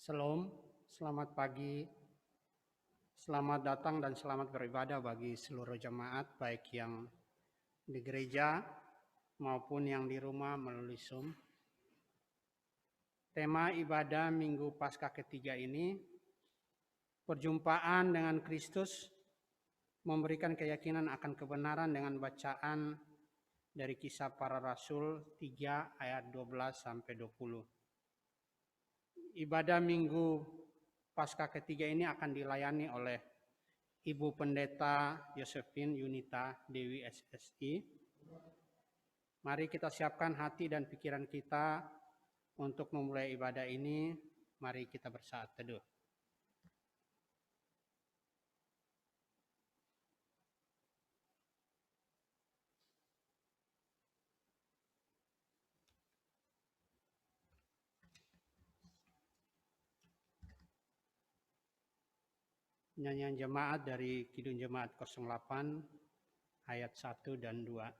Shalom, selamat pagi, selamat datang dan selamat beribadah bagi seluruh jemaat, baik yang di gereja maupun yang di rumah melalui Zoom. Tema ibadah Minggu Paskah ketiga ini, perjumpaan dengan Kristus, memberikan keyakinan akan kebenaran dengan bacaan dari Kisah Para Rasul 3 ayat 12-20. Ibadah Minggu Paskah ketiga ini akan dilayani oleh Ibu Pendeta Josephine Yunita Dewi SSI. Mari kita siapkan hati dan pikiran kita untuk memulai ibadah ini. Mari kita bersaat teduh. Nyanyian jemaat dari Kidung Jemaat 08 ayat 1 dan 2.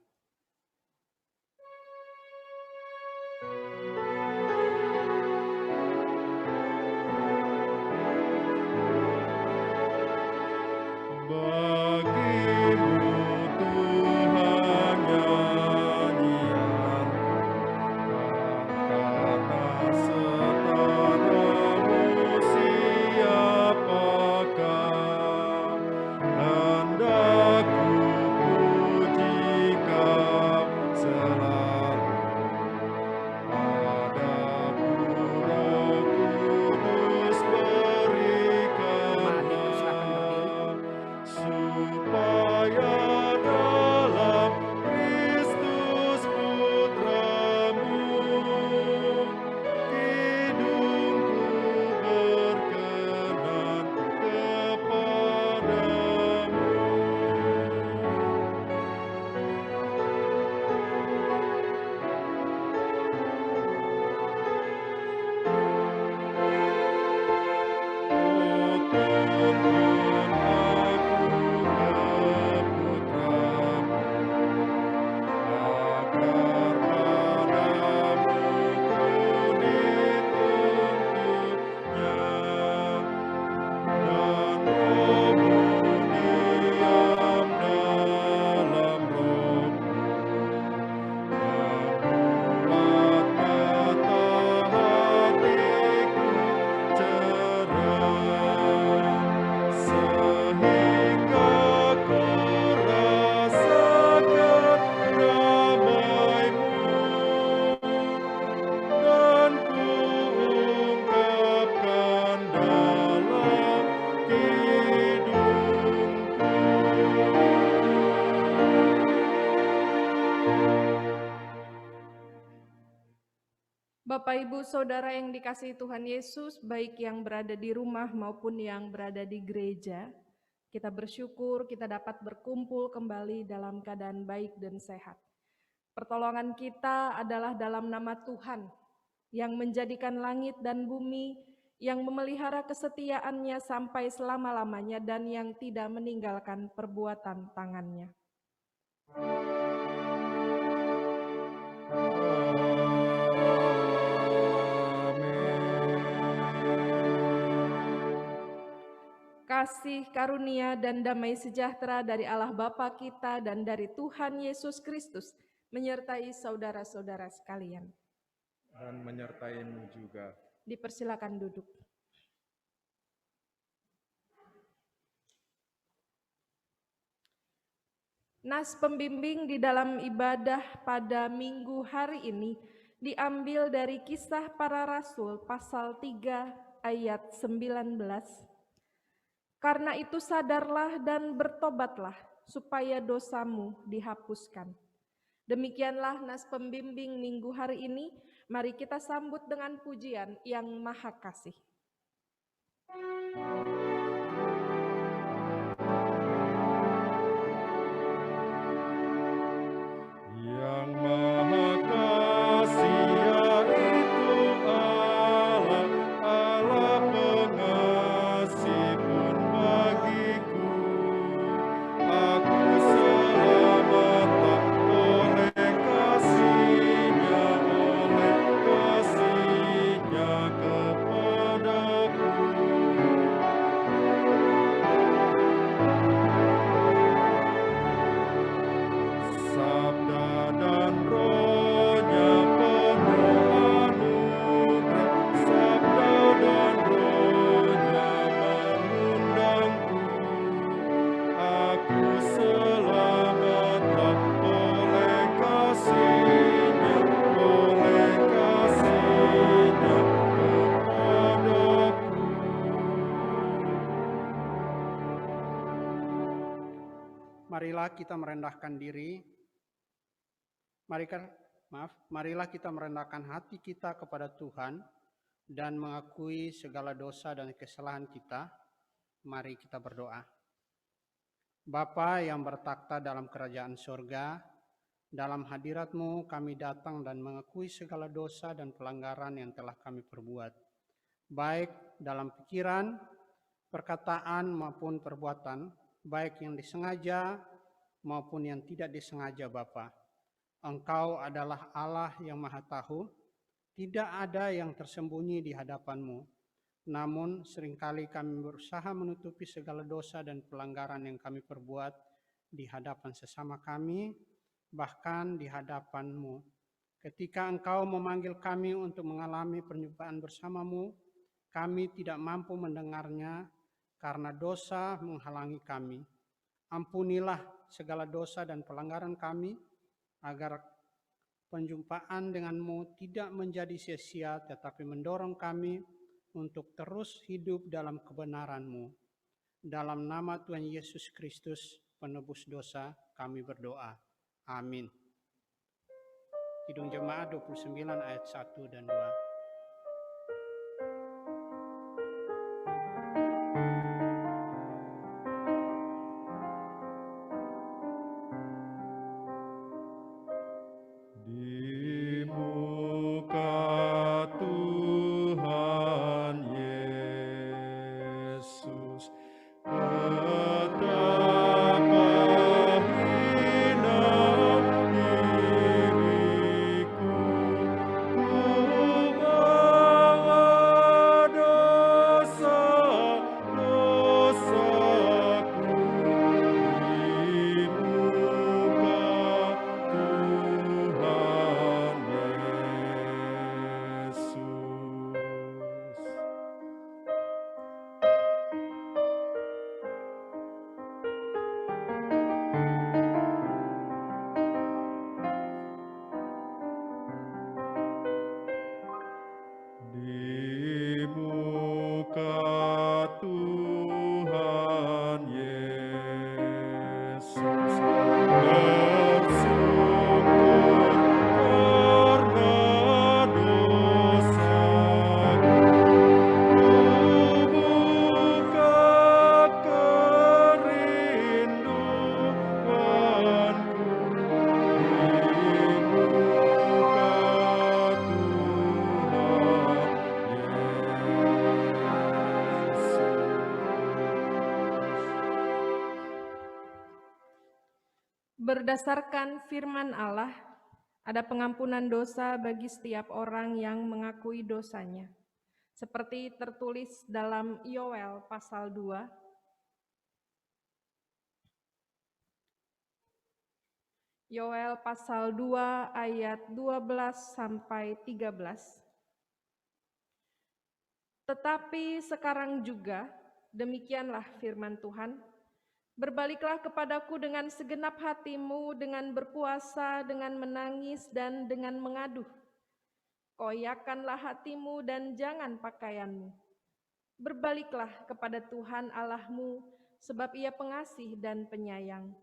Bapak, Ibu, Saudara yang dikasihi Tuhan Yesus, baik yang berada di rumah maupun yang berada di gereja, kita bersyukur kita dapat berkumpul kembali dalam keadaan baik dan sehat. Pertolongan kita adalah dalam nama Tuhan, yang menjadikan langit dan bumi, yang memelihara kesetiaannya sampai selama-lamanya dan yang tidak meninggalkan perbuatan tangannya. Kasih, karunia, dan damai sejahtera dari Allah Bapa kita dan dari Tuhan Yesus Kristus menyertai saudara-saudara sekalian. Dan menyertaimu juga. Dipersilakan duduk. Nas pembimbing di dalam ibadah pada minggu hari ini diambil dari Kisah Para Rasul pasal 3 ayat 19. Karena itu sadarlah dan bertobatlah, supaya dosamu dihapuskan. Demikianlah nas pembimbing minggu hari ini. Mari kita sambut dengan pujian yang maha kasih. Yang maha kasih yaitu Allah, Allah pengasih pun bagiku. Aku selamat oleh kasih-Nya kepadaku. marilah kita merendahkan diri. Marilah kita merendahkan hati kita kepada Tuhan dan mengakui segala dosa dan kesalahan kita. Mari kita berdoa. Bapa yang bertakhta dalam kerajaan surga, dalam hadirat-Mu kami datang dan mengakui segala dosa dan pelanggaran yang telah kami perbuat, baik dalam pikiran, perkataan maupun perbuatan, baik yang disengaja maupun yang tidak disengaja Bapa. Engkau adalah Allah yang Maha Tahu, tidak ada yang tersembunyi di hadapan-Mu. Namun seringkali kami berusaha menutupi segala dosa dan pelanggaran yang kami perbuat di hadapan sesama kami, bahkan di hadapan-Mu. Ketika Engkau memanggil kami untuk mengalami perjumpaan bersama-Mu, kami tidak mampu mendengarnya karena dosa menghalangi kami. Ampunilah segala dosa dan pelanggaran kami, agar penjumpaan dengan-Mu tidak menjadi sia-sia, tetapi mendorong kami untuk terus hidup dalam kebenaran-Mu. Dalam nama Tuhan Yesus Kristus, penebus dosa, kami berdoa. Amin. Kidung Jemaat 29 ayat 1 dan 2. Berdasarkan firman Allah, ada pengampunan dosa bagi setiap orang yang mengakui dosanya. Seperti tertulis dalam Yoel pasal 2. Yoel pasal 2 ayat 12 sampai 13. Tetapi sekarang juga, demikianlah firman Tuhan, berbaliklah kepadaku dengan segenap hatimu, dengan berpuasa, dengan menangis, dan dengan mengaduh. Koyakkanlah hatimu dan jangan pakaianmu. Berbaliklah kepada Tuhan Allahmu, sebab Ia pengasih dan penyayang,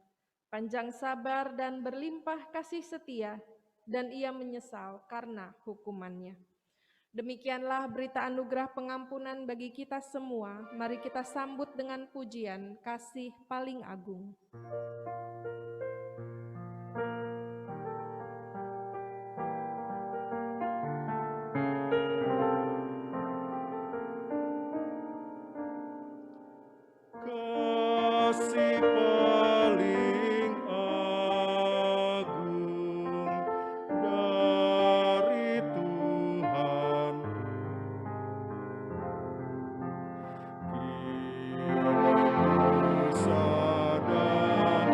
panjang sabar dan berlimpah kasih setia, dan Ia menyesal karena hukumannya. Demikianlah berita anugerah pengampunan bagi kita semua. Mari kita sambut dengan pujian kasih paling agung. Kasih paling agung dari Tuhan, kini ku sadar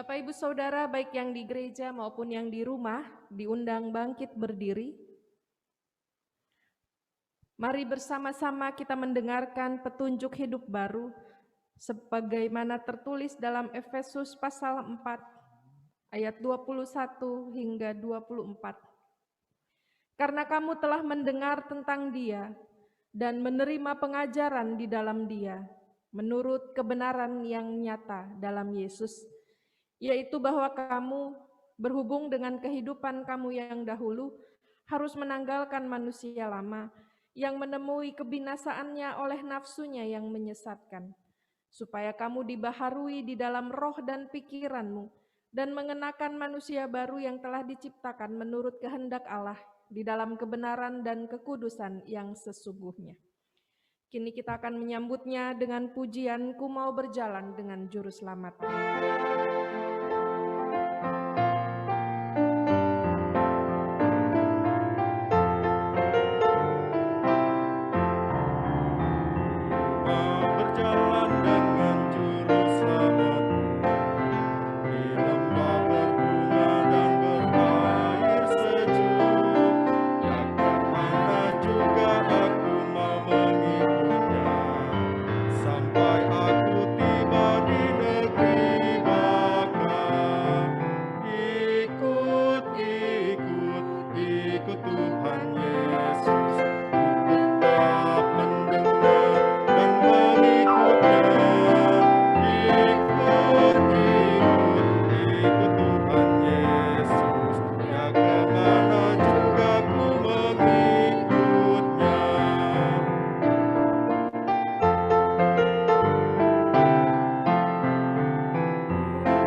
Bapak Ibu Saudara baik yang di gereja maupun yang di rumah diundang bangkit berdiri. Mari bersama-sama kita mendengarkan petunjuk hidup baru sebagaimana tertulis dalam Efesus pasal 4 ayat 21 hingga 24. Karena kamu telah mendengar tentang Dia dan menerima pengajaran di dalam Dia menurut kebenaran yang nyata dalam Yesus, yaitu bahwa kamu berhubung dengan kehidupan kamu yang dahulu harus menanggalkan manusia lama yang menemui kebinasaannya oleh nafsunya yang menyesatkan, supaya kamu dibaharui di dalam roh dan pikiranmu dan mengenakan manusia baru yang telah diciptakan menurut kehendak Allah di dalam kebenaran dan kekudusan yang sesungguhnya. Kini kita akan menyambutnya dengan pujian Ku Mau Berjalan dengan Juru Selamat. Mau berjalan dengan juru selamatku di lembah berbunga dan berair sejuk. Yang kemana juga aku mau mengikutnya, sampai aku tiba di negeri baka. Ikut, ikut, ikut Tuhan Yesus. Ku tetap mendengar dan mengikutnya. Ikut, ikut Tuhan Yesus. Ya kemana juga ku mengikutnya.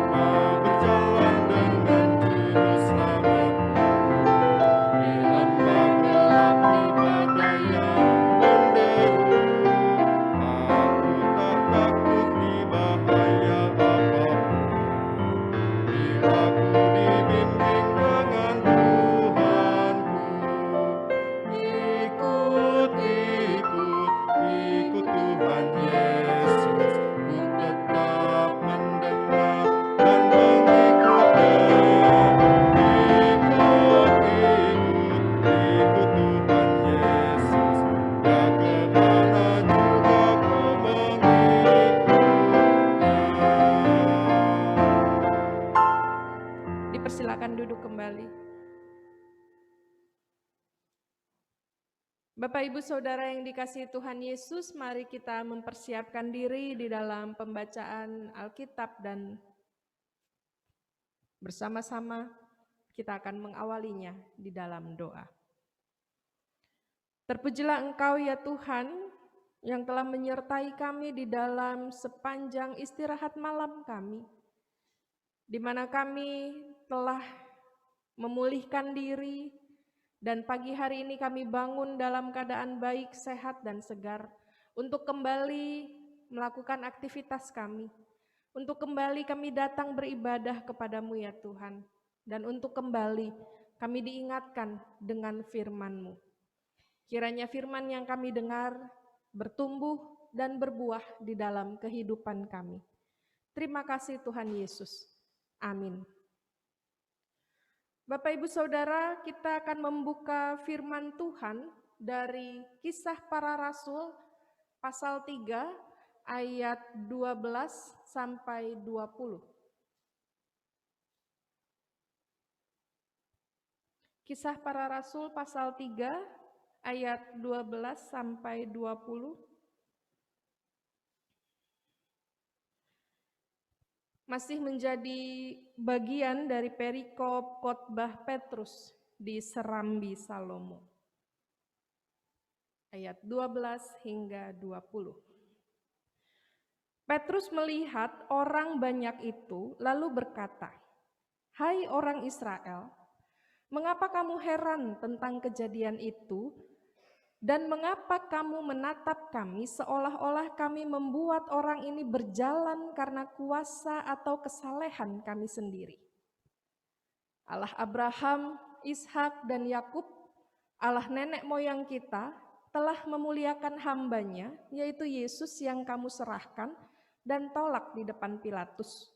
Mau berjalan dengan juru selamatku di lembah gelap, di badai yang menderu. Aku tak takut di bahaya apapun, bila ku dibimbing dengan Tuhanku. Ikut, ikut Tuhan Yesus. Ku tetap mendengar dan mengikutnya. Ikut Tuhan Yesus. Ya kemana juga ku mengikutnya. Dipersilakan duduk kembali. Bapak Ibu Saudara yang dikasihi Tuhan Yesus, mari kita mempersiapkan diri di dalam pembacaan Alkitab dan bersama-sama kita akan mengawalinya di dalam doa. Terpujilah Engkau ya Tuhan yang telah menyertai kami di dalam sepanjang istirahat malam kami, di mana kami telah memulihkan diri, dan pagi hari ini kami bangun dalam keadaan baik, sehat, dan segar untuk kembali melakukan aktivitas kami, untuk kembali kami datang beribadah kepadamu ya Tuhan, dan untuk kembali kami diingatkan dengan firman-Mu. Kiranya firman yang kami dengar bertumbuh dan berbuah di dalam kehidupan kami. Terima kasih Tuhan Yesus. Amin. Bapak Ibu Saudara, kita akan membuka firman Tuhan dari Kisah Para Rasul pasal 3 ayat 12 sampai 20. Kisah Para Rasul pasal 3 ayat 12 sampai 20. Masih menjadi bagian dari perikop khotbah Petrus di Serambi Salomo. Ayat 12 hingga 20. Petrus melihat orang banyak itu lalu berkata, "Hai orang Israel, mengapa kamu heran tentang kejadian itu? Dan mengapa kamu menatap kami seolah-olah kami membuat orang ini berjalan karena kuasa atau kesalehan kami sendiri? Allah Abraham, Ishak, dan Yakub, Allah nenek moyang kita, telah memuliakan hambanya, yaitu Yesus yang kamu serahkan dan tolak di depan Pilatus.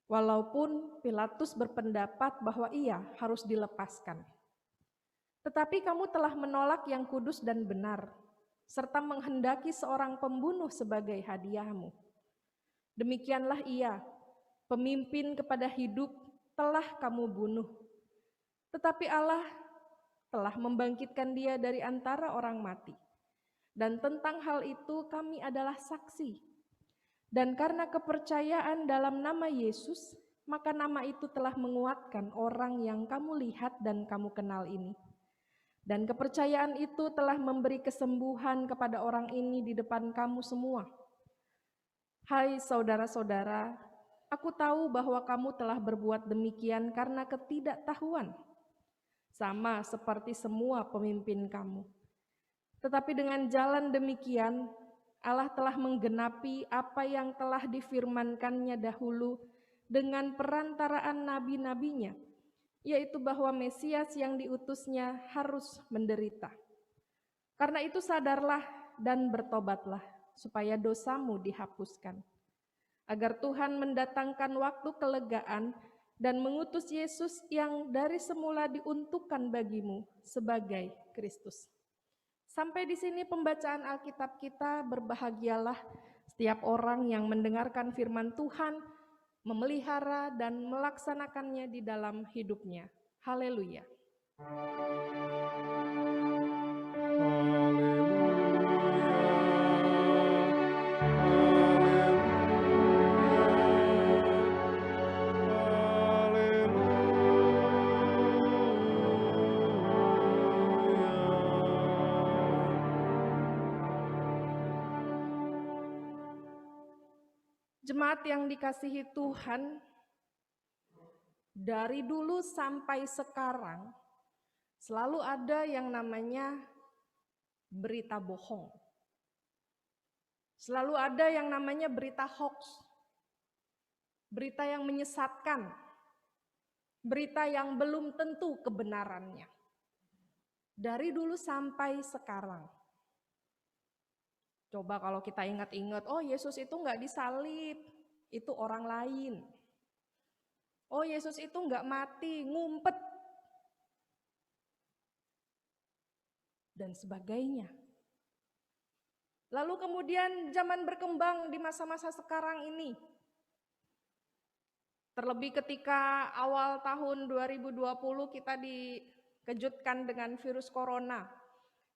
Walaupun Pilatus berpendapat bahwa ia harus dilepaskan. Tetapi kamu telah menolak yang kudus dan benar, serta menghendaki seorang pembunuh sebagai hadiahmu. Demikianlah ia, pemimpin kepada hidup, telah kamu bunuh. Tetapi Allah telah membangkitkan dia dari antara orang mati. Dan tentang hal itu kami adalah saksi. Dan karena kepercayaan dalam nama Yesus, maka nama itu telah menguatkan orang yang kamu lihat dan kamu kenal ini. Dan kepercayaan itu telah memberi kesembuhan kepada orang ini di depan kamu semua. Hai saudara-saudara, aku tahu bahwa kamu telah berbuat demikian karena ketidaktahuan, sama seperti semua pemimpin kamu. Tetapi dengan jalan demikian, Allah telah menggenapi apa yang telah difirmankannya dahulu dengan perantaraan nabi-nabinya, yaitu bahwa Mesias yang diutusnya harus menderita. Karena itu sadarlah dan bertobatlah, supaya dosamu dihapuskan, agar Tuhan mendatangkan waktu kelegaan dan mengutus Yesus yang dari semula diuntukkan bagimu sebagai Kristus. Sampai di sini pembacaan Alkitab kita. Berbahagialah setiap orang yang mendengarkan firman Tuhan, memelihara dan melaksanakannya di dalam hidupnya. Haleluya. Jemaat yang dikasihi Tuhan, dari dulu sampai sekarang selalu ada yang namanya berita bohong. Selalu ada yang namanya berita hoax. Berita yang menyesatkan. Berita yang belum tentu kebenarannya. Dari dulu sampai sekarang. Coba kalau kita ingat-ingat, oh Yesus itu enggak disalib, itu orang lain. Oh Yesus itu enggak mati, ngumpet. Dan sebagainya. Lalu kemudian zaman berkembang di masa-masa sekarang ini. Terlebih ketika awal tahun 2020 kita dikejutkan dengan virus corona.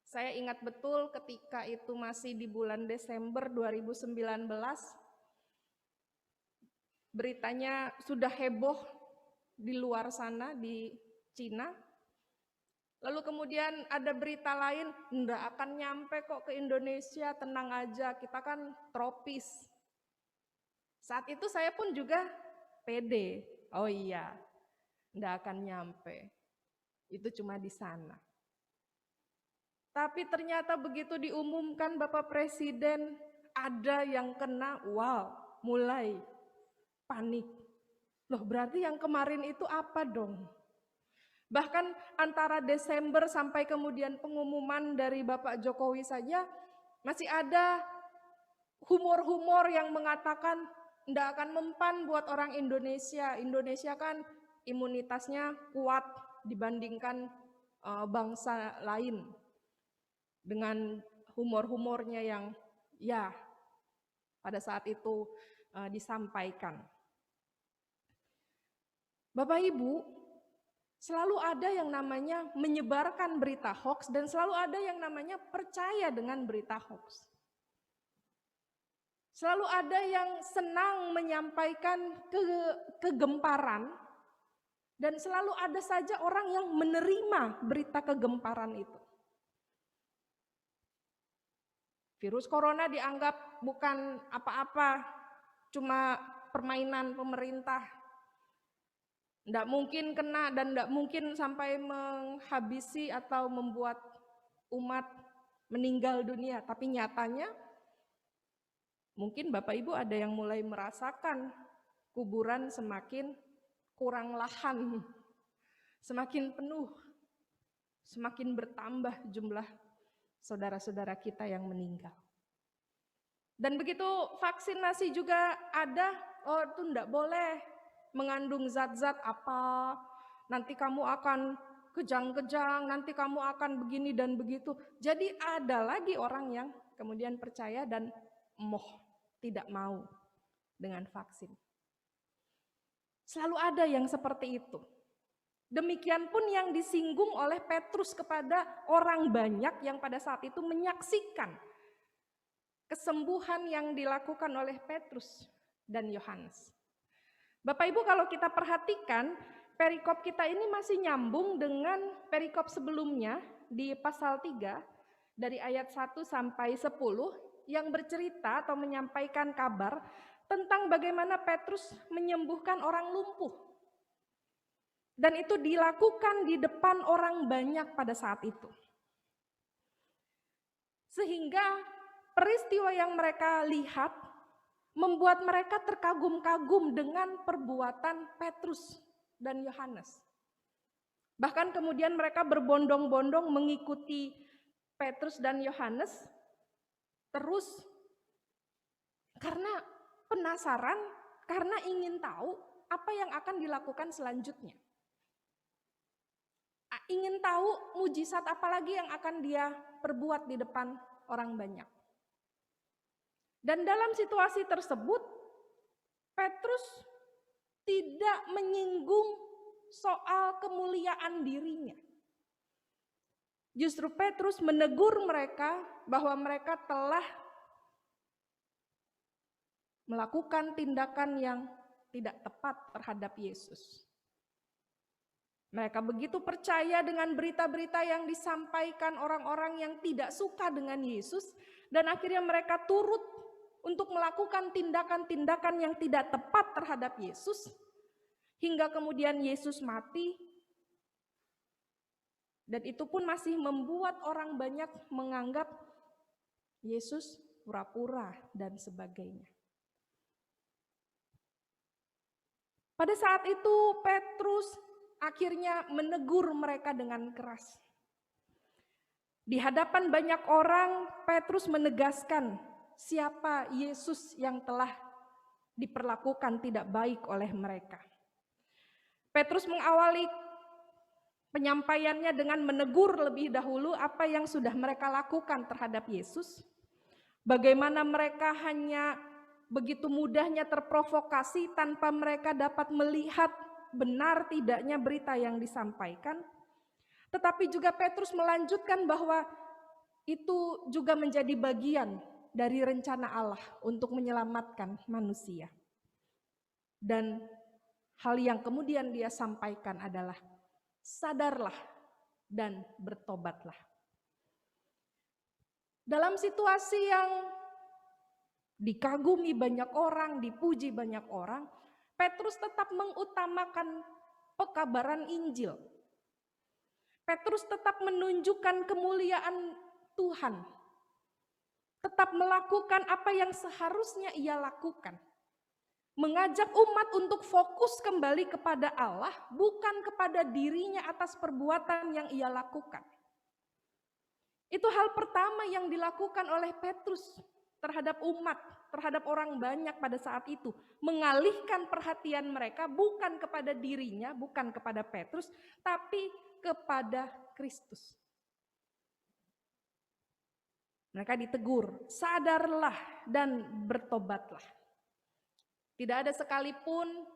Saya ingat betul ketika itu masih di bulan Desember 2019, beritanya sudah heboh di luar sana di Cina. Lalu kemudian ada berita lain, enggak akan nyampe kok ke Indonesia, tenang aja, kita kan tropis. Saat itu saya pun juga pede, oh iya, enggak akan nyampe, itu cuma di sana. Tapi ternyata begitu diumumkan Bapak Presiden ada yang kena, wow, mulai panik. Loh berarti yang kemarin itu apa dong? Bahkan antara Desember sampai kemudian pengumuman dari Bapak Jokowi saja masih ada humor-humor yang mengatakan enggak akan mempan buat orang Indonesia. Indonesia kan imunitasnya kuat dibandingkan bangsa lain. Dengan humor-humornya yang ya pada saat itu disampaikan. Bapak Ibu, selalu ada yang namanya menyebarkan berita hoax dan selalu ada yang namanya percaya dengan berita hoax. Selalu ada yang senang menyampaikan kegemparan dan selalu ada saja orang yang menerima berita kegemparan itu. Virus corona dianggap bukan apa-apa, cuma permainan pemerintah. Tidak mungkin kena dan tidak mungkin sampai menghabisi atau membuat umat meninggal dunia. Tapi nyatanya mungkin Bapak Ibu ada yang mulai merasakan kuburan semakin kurang lahan, semakin penuh, semakin bertambah jumlah saudara-saudara kita yang meninggal. Dan begitu vaksinasi juga ada, oh itu enggak boleh mengandung zat-zat apa, nanti kamu akan kejang-kejang, nanti kamu akan begini dan begitu. Jadi ada lagi orang yang kemudian percaya dan tidak mau dengan vaksin. Selalu ada yang seperti itu. Demikian pun yang disinggung oleh Petrus kepada orang banyak yang pada saat itu menyaksikan kesembuhan yang dilakukan oleh Petrus dan Yohanes. Bapak Ibu, kalau kita perhatikan, perikop kita ini masih nyambung dengan perikop sebelumnya di pasal 3 dari ayat 1 sampai 10 yang bercerita atau menyampaikan kabar tentang bagaimana Petrus menyembuhkan orang lumpuh. Dan itu dilakukan di depan orang banyak pada saat itu. Sehingga peristiwa yang mereka lihat membuat mereka terkagum-kagum dengan perbuatan Petrus dan Yohanes. Bahkan kemudian mereka berbondong-bondong mengikuti Petrus dan Yohanes terus karena penasaran, karena ingin tahu apa yang akan dilakukan selanjutnya. Ingin tahu mujizat apa lagi yang akan dia perbuat di depan orang banyak. Dan dalam situasi tersebut, Petrus tidak menyinggung soal kemuliaan dirinya. Justru Petrus menegur mereka bahwa mereka telah melakukan tindakan yang tidak tepat terhadap Yesus. Mereka begitu percaya dengan berita-berita yang disampaikan orang-orang yang tidak suka dengan Yesus, dan akhirnya mereka turut untuk melakukan tindakan-tindakan yang tidak tepat terhadap Yesus, hingga kemudian Yesus mati, dan itu pun masih membuat orang banyak menganggap Yesus pura-pura dan sebagainya. Pada saat itu Petrus akhirnya menegur mereka dengan keras. Di hadapan banyak orang, Petrus menegaskan siapa Yesus yang telah diperlakukan tidak baik oleh mereka. Petrus mengawali penyampaiannya dengan menegur lebih dahulu apa yang sudah mereka lakukan terhadap Yesus. Bagaimana mereka hanya begitu mudahnya terprovokasi tanpa mereka dapat melihat benar tidaknya berita yang disampaikan. Tetapi juga Petrus melanjutkan bahwa itu juga menjadi bagian dari rencana Allah untuk menyelamatkan manusia. Dan hal yang kemudian dia sampaikan adalah sadarlah dan bertobatlah. Dalam situasi yang dikagumi banyak orang, dipuji banyak orang, Petrus tetap mengutamakan pekabaran Injil. Petrus tetap menunjukkan kemuliaan Tuhan. Tetap melakukan apa yang seharusnya ia lakukan. Mengajak umat untuk fokus kembali kepada Allah, bukan kepada dirinya atas perbuatan yang ia lakukan. Itu hal pertama yang dilakukan oleh Petrus terhadap umat, terhadap orang banyak pada saat itu. Mengalihkan perhatian mereka bukan kepada dirinya, bukan kepada Petrus, tapi kepada Kristus. Mereka ditegur, sadarlah dan bertobatlah. Tidak ada sekalipun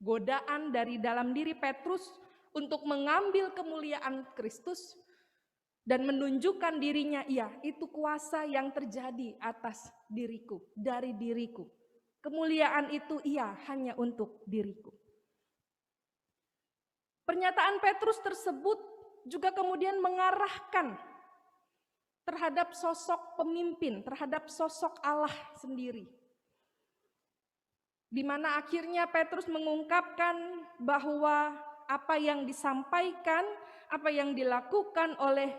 godaan dari dalam diri Petrus untuk mengambil kemuliaan Kristus dan menunjukkan dirinya, iya, itu kuasa yang terjadi atas diriku, dari diriku. Kemuliaan itu iya, hanya untuk diriku. Pernyataan Petrus tersebut juga kemudian mengarahkan terhadap sosok pemimpin, terhadap sosok Allah sendiri. Di mana akhirnya Petrus mengungkapkan bahwa apa yang disampaikan, apa yang dilakukan oleh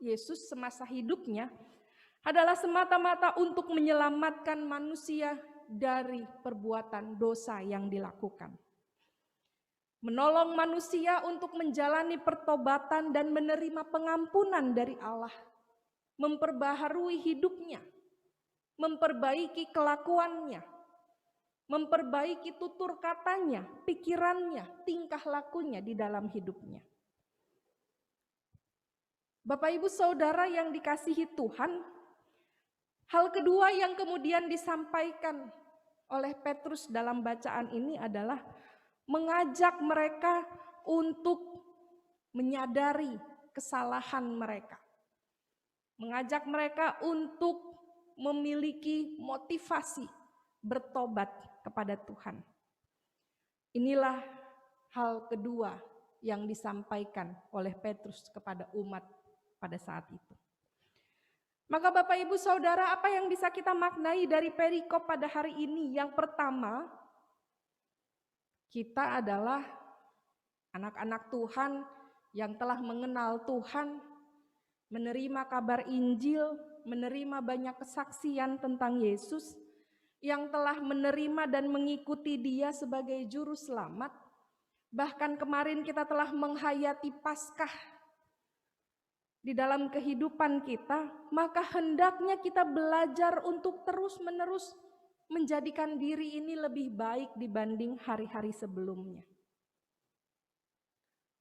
Yesus semasa hidupnya adalah semata-mata untuk menyelamatkan manusia dari perbuatan dosa yang dilakukan. Menolong manusia untuk menjalani pertobatan dan menerima pengampunan dari Allah. Memperbaharui hidupnya, memperbaiki kelakuannya, memperbaiki tutur katanya, pikirannya, tingkah lakunya di dalam hidupnya. Bapak Ibu Saudara yang dikasihi Tuhan, hal kedua yang kemudian disampaikan oleh Petrus dalam bacaan ini adalah mengajak mereka untuk menyadari kesalahan mereka. Mengajak mereka untuk memiliki motivasi bertobat kepada Tuhan. Inilah hal kedua yang disampaikan oleh Petrus kepada umat pada saat itu. Maka Bapak Ibu Saudara, apa yang bisa kita maknai dari perikop pada hari ini? Yang pertama, kita adalah anak-anak Tuhan yang telah mengenal Tuhan, menerima kabar Injil, menerima banyak kesaksian tentang Yesus, yang telah menerima dan mengikuti Dia sebagai juru selamat. Bahkan kemarin kita telah menghayati Paskah di dalam kehidupan kita, maka hendaknya kita belajar untuk terus-menerus menjadikan diri ini lebih baik dibanding hari-hari sebelumnya.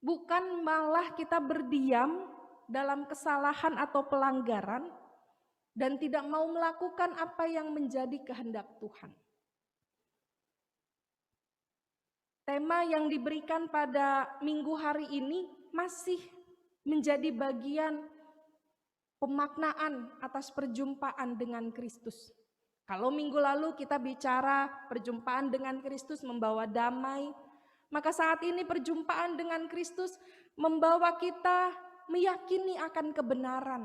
Bukan malah kita berdiam dalam kesalahan atau pelanggaran dan tidak mau melakukan apa yang menjadi kehendak Tuhan. Tema yang diberikan pada minggu hari ini masih menjadi bagian pemaknaan atas perjumpaan dengan Kristus. Kalau minggu lalu kita bicara perjumpaan dengan Kristus membawa damai, maka saat ini perjumpaan dengan Kristus membawa kita meyakini akan kebenaran.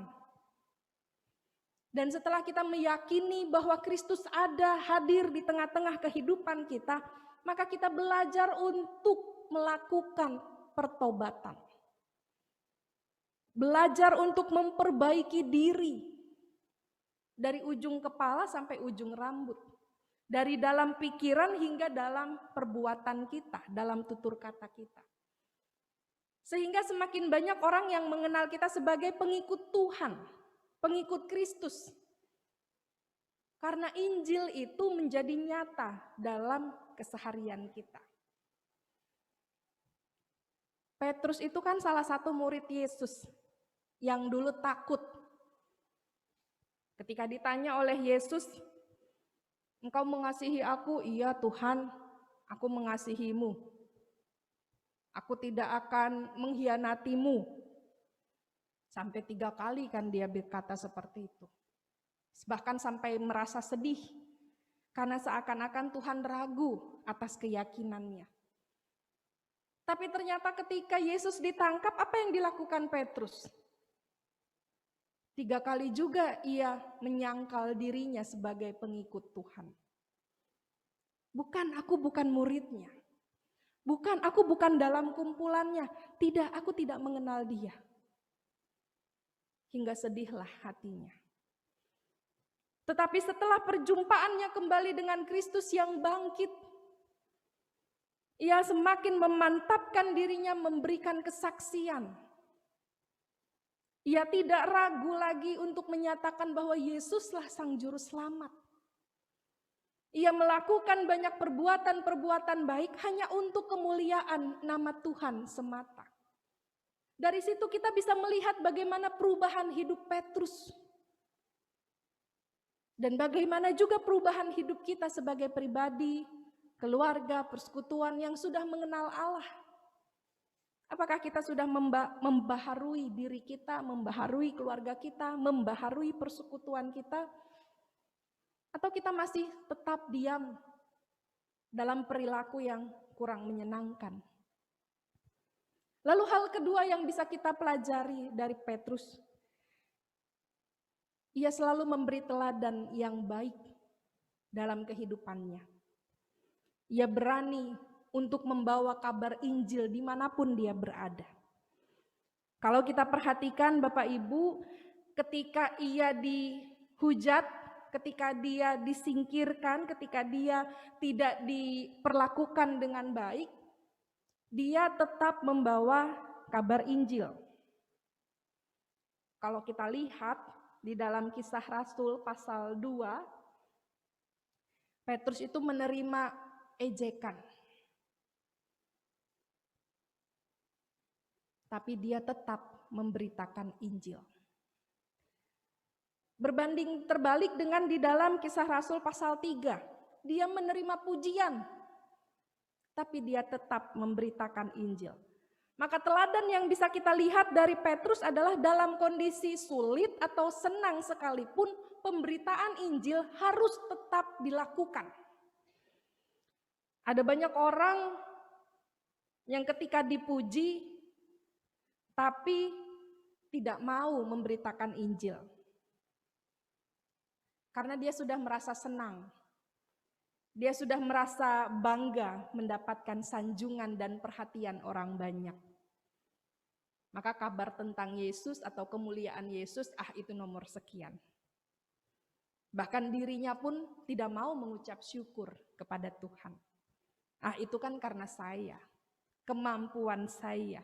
Dan setelah kita meyakini bahwa Kristus ada hadir di tengah-tengah kehidupan kita, maka kita belajar untuk melakukan pertobatan. Belajar untuk memperbaiki diri dari ujung kepala sampai ujung rambut. Dari dalam pikiran hingga dalam perbuatan kita, dalam tutur kata kita. Sehingga semakin banyak orang yang mengenal kita sebagai pengikut Tuhan, pengikut Kristus. Karena Injil itu menjadi nyata dalam keseharian kita. Petrus itu kan salah satu murid Yesus yang dulu takut. Ketika ditanya oleh Yesus, "Engkau mengasihi aku?" "Iya Tuhan, aku mengasihimu. Aku tidak akan mengkhianatimu." Sampai 3 kali kan dia berkata seperti itu. Bahkan sampai merasa sedih, karena seakan-akan Tuhan ragu atas keyakinannya. Tapi ternyata ketika Yesus ditangkap, apa yang dilakukan Petrus? 3 kali juga ia menyangkal dirinya sebagai pengikut Tuhan. Aku bukan muridnya. Aku bukan dalam kumpulannya. Tidak, aku tidak mengenal dia. Hingga sedihlah hatinya. Tetapi setelah perjumpaannya kembali dengan Kristus yang bangkit, ia semakin memantapkan dirinya memberikan kesaksian. Ia tidak ragu lagi untuk menyatakan bahwa Yesuslah Sang Juru Selamat. Ia melakukan banyak perbuatan-perbuatan baik hanya untuk kemuliaan nama Tuhan semata. Dari situ kita bisa melihat bagaimana perubahan hidup Petrus. Dan bagaimana juga perubahan hidup kita sebagai pribadi, keluarga, persekutuan yang sudah mengenal Allah. Apakah kita sudah membaharui diri kita, membaharui keluarga kita, membaharui persekutuan kita? Atau kita masih tetap diam dalam perilaku yang kurang menyenangkan? Lalu hal kedua yang bisa kita pelajari dari Petrus, ia selalu memberi teladan yang baik dalam kehidupannya. Ia berani untuk membawa kabar Injil dimanapun dia berada. Kalau kita perhatikan Bapak Ibu, ketika ia dihujat, ketika dia disingkirkan, ketika dia tidak diperlakukan dengan baik, dia tetap membawa kabar Injil. Kalau kita lihat di dalam Kisah Rasul pasal 2, Petrus itu menerima ejekan. Tapi dia tetap memberitakan Injil. Berbanding terbalik dengan di dalam Kisah Rasul pasal 3. Dia menerima pujian, tapi dia tetap memberitakan Injil. Maka teladan yang bisa kita lihat dari Petrus adalah dalam kondisi sulit atau senang sekalipun, pemberitaan Injil harus tetap dilakukan. Ada banyak orang yang ketika dipuji, tapi tidak mau memberitakan Injil. Karena dia sudah merasa senang. Dia sudah merasa bangga mendapatkan sanjungan dan perhatian orang banyak. Maka kabar tentang Yesus atau kemuliaan Yesus, itu nomor sekian. Bahkan dirinya pun tidak mau mengucap syukur kepada Tuhan. Itu kan karena saya, kemampuan saya,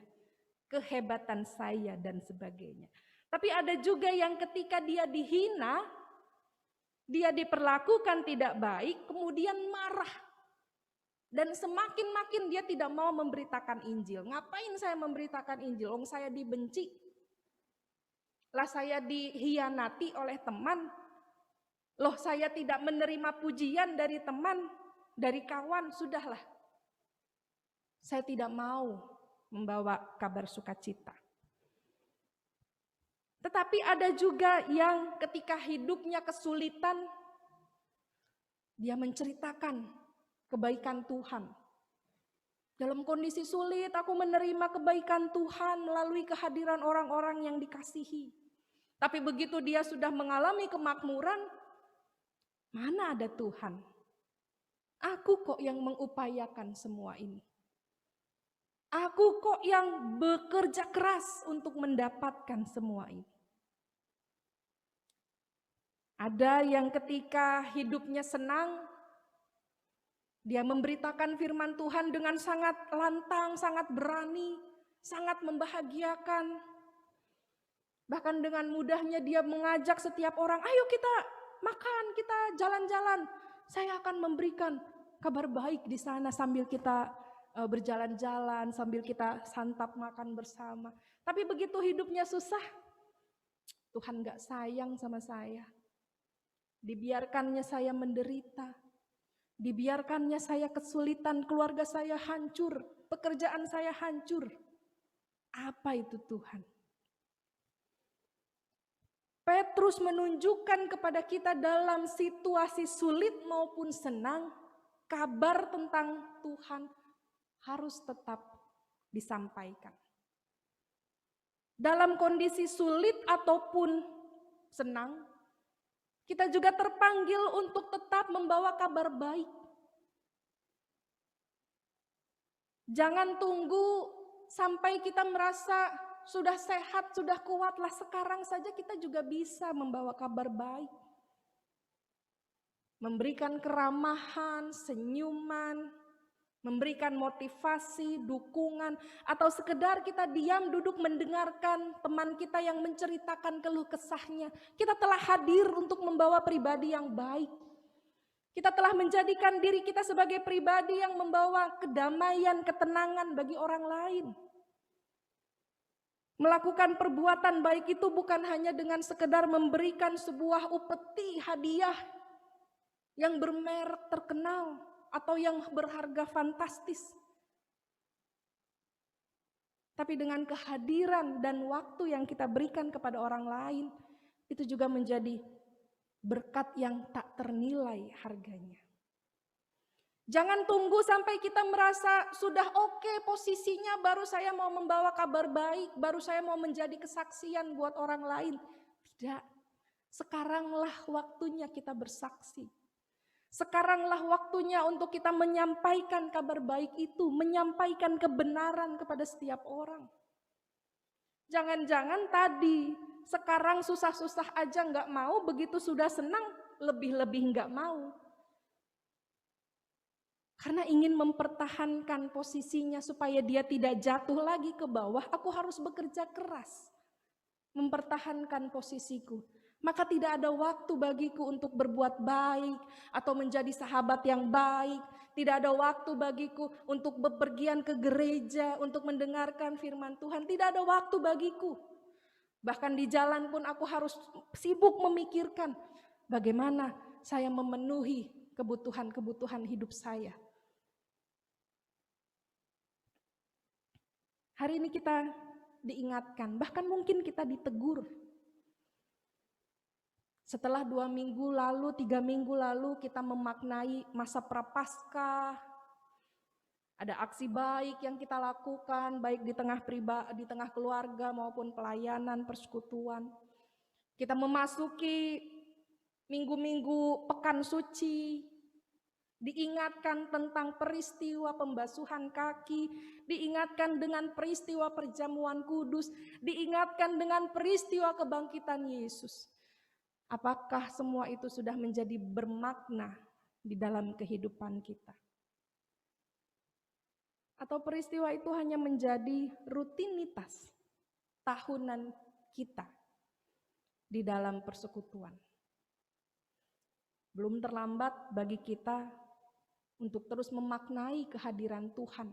kehebatan saya, dan sebagainya. Tapi ada juga yang ketika dia dihina, dia diperlakukan tidak baik, kemudian marah. Dan semakin-makin dia tidak mau memberitakan Injil. Ngapain saya memberitakan Injil? Saya dibenci. Lah saya dihianati oleh teman. Loh saya tidak menerima pujian dari teman, dari kawan, sudahlah. Saya tidak mau membawa kabar sukacita. Tetapi ada juga yang ketika hidupnya kesulitan, dia menceritakan kebaikan Tuhan. Dalam kondisi sulit, aku menerima kebaikan Tuhan melalui kehadiran orang-orang yang dikasihi. Tapi begitu dia sudah mengalami kemakmuran, mana ada Tuhan? Aku kok yang mengupayakan semua ini. Aku kok yang bekerja keras untuk mendapatkan semua ini. Ada yang ketika hidupnya senang, dia memberitakan firman Tuhan dengan sangat lantang, sangat berani, sangat membahagiakan. Bahkan dengan mudahnya dia mengajak setiap orang, ayo kita makan, kita jalan-jalan. Saya akan memberikan kabar baik di sana sambil kita berjalan-jalan, sambil kita santap makan bersama. Tapi begitu hidupnya susah, Tuhan gak sayang sama saya. Dibiarkannya saya menderita. Dibiarkannya saya kesulitan, keluarga saya hancur, pekerjaan saya hancur. Apa itu Tuhan? Petrus menunjukkan kepada kita dalam situasi sulit maupun senang, kabar tentang Tuhan harus tetap disampaikan. Dalam kondisi sulit ataupun senang, kita juga terpanggil untuk tetap membawa kabar baik. Jangan tunggu sampai kita merasa sudah sehat, sudah kuatlah, sekarang saja kita juga bisa membawa kabar baik. Memberikan keramahan, senyuman, memberikan motivasi, dukungan, atau sekedar kita diam duduk mendengarkan teman kita yang menceritakan keluh kesahnya. Kita telah hadir untuk membawa pribadi yang baik. Kita telah menjadikan diri kita sebagai pribadi yang membawa kedamaian, ketenangan bagi orang lain. Melakukan perbuatan baik itu bukan hanya dengan sekedar memberikan sebuah upeti hadiah yang bermerek terkenal atau yang berharga fantastis. Tapi dengan kehadiran dan waktu yang kita berikan kepada orang lain, itu juga menjadi berkat yang tak ternilai harganya. Jangan tunggu sampai kita merasa sudah oke posisinya, baru saya mau membawa kabar baik, baru saya mau menjadi kesaksian buat orang lain. Tidak, sekaranglah waktunya kita bersaksi. Sekaranglah waktunya untuk kita menyampaikan kabar baik itu, menyampaikan kebenaran kepada setiap orang. Jangan-jangan tadi, sekarang susah-susah aja nggak mau, begitu sudah senang, lebih-lebih nggak mau. Karena ingin mempertahankan posisinya supaya dia tidak jatuh lagi ke bawah, aku harus bekerja keras. Mempertahankan posisiku. Maka tidak ada waktu bagiku untuk berbuat baik atau menjadi sahabat yang baik. Tidak ada waktu bagiku untuk bepergian ke gereja, untuk mendengarkan firman Tuhan. Tidak ada waktu bagiku. Bahkan di jalan pun aku harus sibuk memikirkan bagaimana saya memenuhi kebutuhan-kebutuhan hidup saya. Hari ini kita diingatkan, bahkan mungkin kita ditegur. Setelah 2 minggu lalu, 3 minggu lalu kita memaknai masa prapaskah, ada aksi baik yang kita lakukan, baik di tengah keluarga maupun pelayanan, persekutuan. Kita memasuki minggu-minggu pekan suci, diingatkan tentang peristiwa pembasuhan kaki, diingatkan dengan peristiwa perjamuan kudus, diingatkan dengan peristiwa kebangkitan Yesus. Apakah semua itu sudah menjadi bermakna di dalam kehidupan kita? Atau peristiwa itu hanya menjadi rutinitas tahunan kita di dalam persekutuan? Belum terlambat bagi kita untuk terus memaknai kehadiran Tuhan,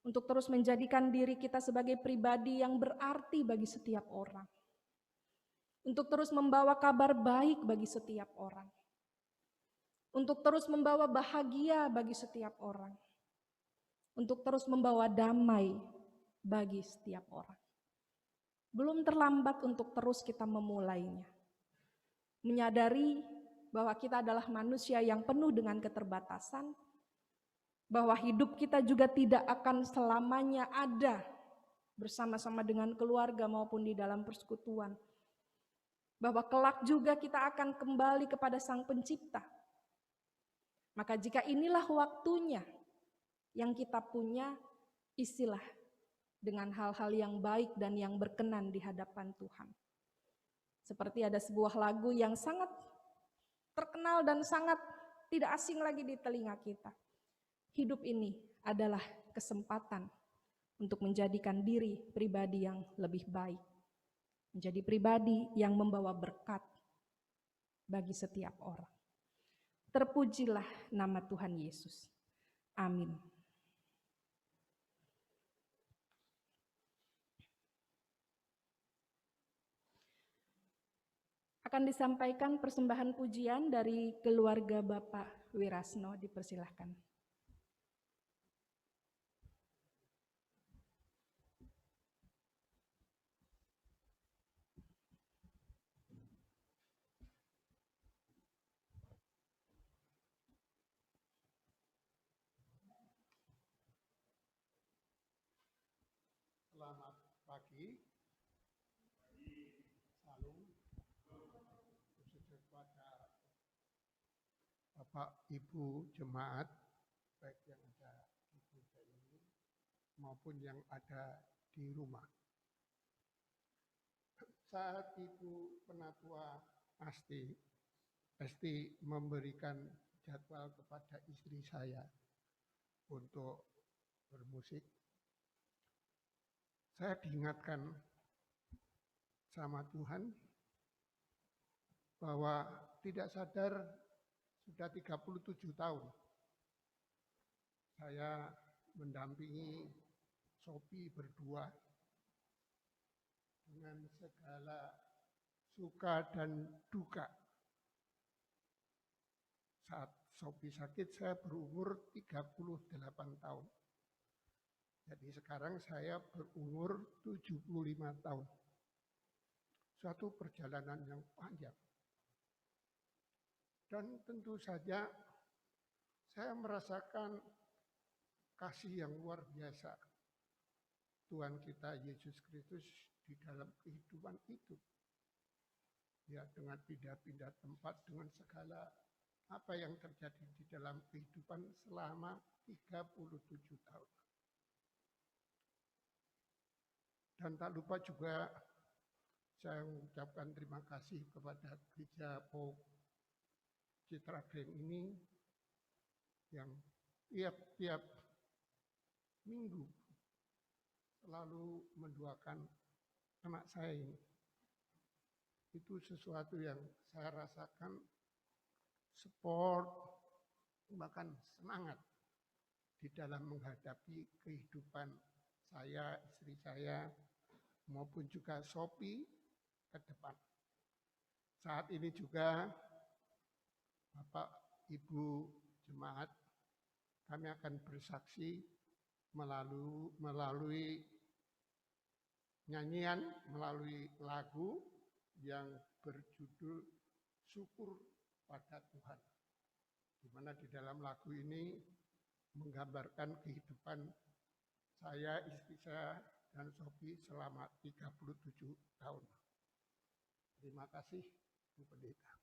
untuk terus menjadikan diri kita sebagai pribadi yang berarti bagi setiap orang, untuk terus membawa kabar baik bagi setiap orang, untuk terus membawa bahagia bagi setiap orang, untuk terus membawa damai bagi setiap orang. Belum terlambat untuk terus kita memulainya. Menyadari bahwa kita adalah manusia yang penuh dengan keterbatasan, bahwa hidup kita juga tidak akan selamanya ada bersama-sama dengan keluarga maupun di dalam persekutuan. Bahwa kelak juga kita akan kembali kepada Sang Pencipta. Maka jika inilah waktunya yang kita punya, isilah dengan hal-hal yang baik dan yang berkenan di hadapan Tuhan. Seperti ada sebuah lagu yang sangat terkenal dan sangat tidak asing lagi di telinga kita. Hidup ini adalah kesempatan untuk menjadikan diri pribadi yang lebih baik. Menjadi pribadi yang membawa berkat bagi setiap orang. Terpujilah nama Tuhan Yesus. Amin. Akan disampaikan persembahan pujian dari keluarga Bapak Wirasno, dipersilahkan. Selamat pagi. Salam kepada Bapak Ibu jemaat, baik yang ada di gereja ini maupun yang ada di rumah. Saat Ibu Penatua Esti memberikan jadwal kepada istri saya untuk bermusik, saya diingatkan sama Tuhan bahwa tidak sadar sudah 37 tahun saya mendampingi Sophie berdua dengan segala suka dan duka. Saat Sophie sakit saya berumur 38 tahun. Jadi sekarang saya berumur 75 tahun. Suatu perjalanan yang panjang. Dan tentu saja saya merasakan kasih yang luar biasa Tuhan kita Yesus Kristus di dalam kehidupan itu. Ya, dengan pindah-pindah tempat, dengan segala apa yang terjadi di dalam kehidupan selama 37 tahun. Dan tak lupa juga saya mengucapkan terima kasih kepada Gereja Pauk Citragreng ini yang tiap-tiap minggu selalu mendoakan anak saya ini. itu sesuatu yang saya rasakan support, bahkan semangat di dalam menghadapi kehidupan saya, istri saya, maupun juga Sophie ke depan. Saat ini juga Bapak, Ibu Jemaat, kami akan bersaksi melalui nyanyian, melalui lagu yang berjudul Syukur pada Tuhan. Di mana di dalam lagu ini menggambarkan kehidupan saya, istri saya, dan Sophie selama 37 tahun. Terima kasih, Bu Pendeta.